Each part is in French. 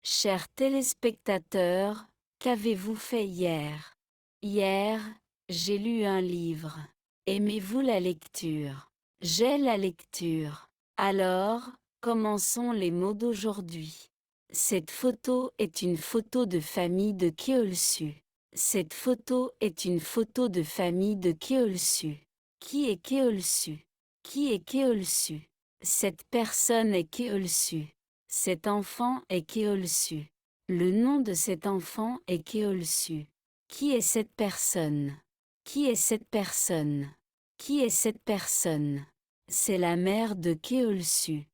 Chers téléspectateurs, qu'avez-vous fait hier? Hier, j'ai lu un livre. Aimez-vous la lecture? J'ai la lecture. Alors, commençons les mots d'aujourd'hui. Cette photo est une photo de famille de Keolsu. Cette photo est une photo de famille de Keolsu. Qui est Keolsu? Qui est Keolsu? Cette personne est Keolsu. Cet enfant est Keolsu. Le nom de cet enfant est Keolsu. Qui est cette personne? Qui est cette personne? Qui est cette personne? C'est la mère de Keolsu.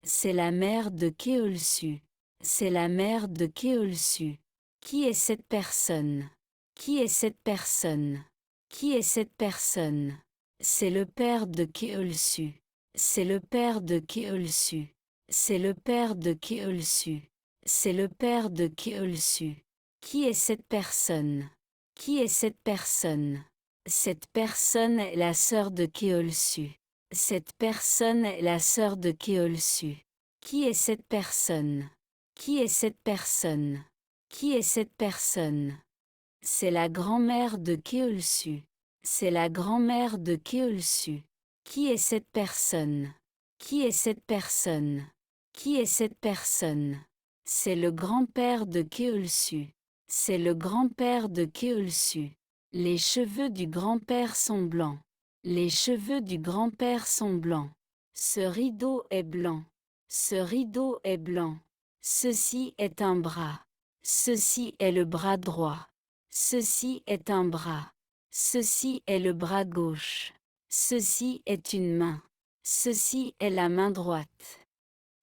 C'est la mère de Keolsu. C'est la mère de Keolsu. Qui est cette personne? Qui est cette personne? Qui est cette personne? C'est le père de Keolsu. C'est le père de Keolsu. C'est le père de Keolsu. C'est le père de Keolsu. Qui est cette personne? Qui est cette personne? Cette personne est la sœur de Keolsu. Cette personne est la sœur de Keolsu. Qui est cette personne? Qui est cette personne? Qui est cette personne? C'est la grand-mère de Keolsu. C'est la grand-mère de Keolsu. Qui est cette personne? Qui est cette personne? Qui est cette personne? C'est le grand-père de Keolsu. C'est le grand-père de Keolsu. Les cheveux du grand-père sont blancs. Les cheveux du grand-père sont blancs. Ce rideau est blanc. Ce rideau est blanc. Ceci est un bras. Ceci est le bras droit. Ceci est un bras. Ceci est le bras gauche. Ceci est une main. Ceci est la main droite.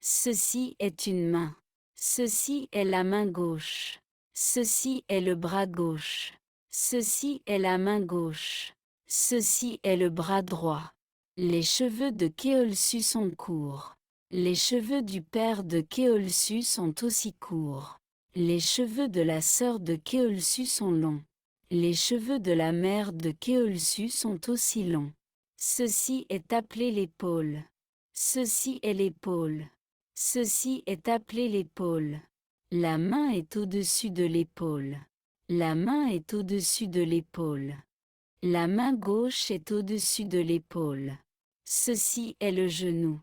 Ceci est une main. Ceci est la main gauche. Ceci est le bras gauche. Ceci est la main gauche. Ceci est le bras droit. Les cheveux de Keolsu sont courts. Les cheveux du père de Keolsu sont aussi courts. Les cheveux de la sœur de Keolsu sont longs. Les cheveux de la mère de Keolsu sont aussi longs. Ceci est appelé l'épaule. Ceci est l'épaule. Ceci est appelé l'épaule. La main est au-dessus de l'épaule. La main est au-dessus de l'épaule. La main gauche est au-dessus de l'épaule. Ceci est le genou.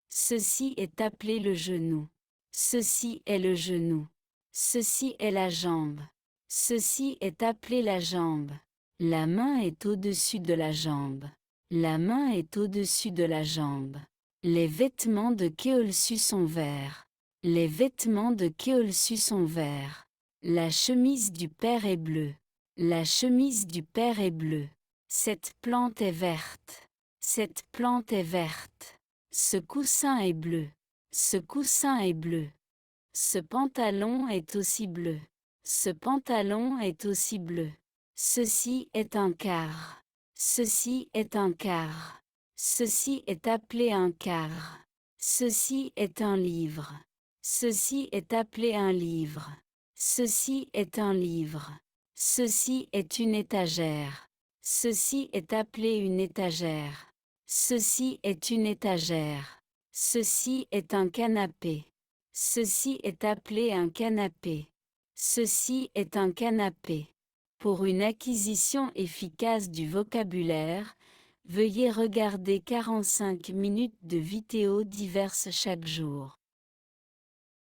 Ceci est appelé le genou. Ceci est le genou. Ceci est la jambe. Ceci est appelé la jambe. La main est au-dessus de la jambe. La main est au-dessus de la jambe. Les vêtements de Keolsu sont verts. Les vêtements de Keolsu sont verts. La chemise du père est bleue. La chemise du père est bleue. Cette plante est verte. Cette plante est verte. Ce coussin est bleu. Ce coussin est bleu. Ce pantalon est aussi bleu. Ce pantalon est aussi bleu. Ceci est un quart. Ceci est un quart. Ceci est appelé un quart. Ceci est un livre. Ceci est appelé un livre. Ceci est un livre. Ceci est une étagère. Ceci est appelé une étagère. Ceci est une étagère. Ceci est un canapé. Ceci est appelé un canapé. Ceci est un canapé. Pour une acquisition efficace du vocabulaire, veuillez regarder 45 minutes de vidéos diverses chaque jour.